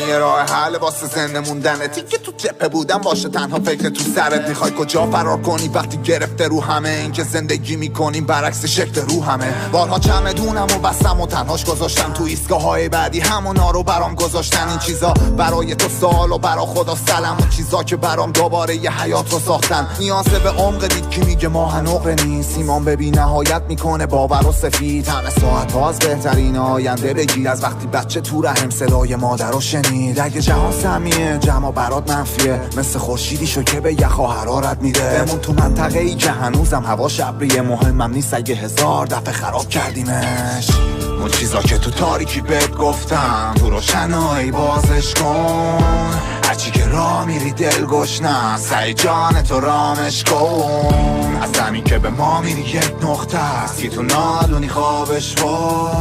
یه راه حل واسه زنده موندنتی که تو جبهه بودم باشه تنها فکر تو سرت. میخوای کجا فرار کنی وقتی گرفته رو همه این که زندگی میکنیم برعکس شکل رو همه. بارها چمدونم و بستم و تنهاش گذاشتم تو ایستگاه های بعدی همونا رو برام گذاشتن. این چیزا برای تو سوال و برا خدا سلام، اون چیزا که برام دوباره یه حیات رو ساختن. نیازه به عمق دید که میگه ماه نقره نیست، ایمان ببین نهایت میکنه باور و سفید. همه ساعت ها از بهترین آینده بگیر، از وقتی بچه تو رحم صدای مادر رو شنید. اگه جهان سمیه جمع برات منفیه، مثل خورشیدی شو که به یخ و حرارت میده. بمون تو منطقه ای که هنوزم هوا شبریه، مهمم نیست اگه 1000 دفعه خراب کردیمش. اون چیزا که تو تاریکی بهت گفتم تو روشنایی بازش کن. هرچی که راه میری دل گشنم سعی جان تو رامش کن. از زمین که به ما میری یک نقطه است که تو نادونی خوابش کن.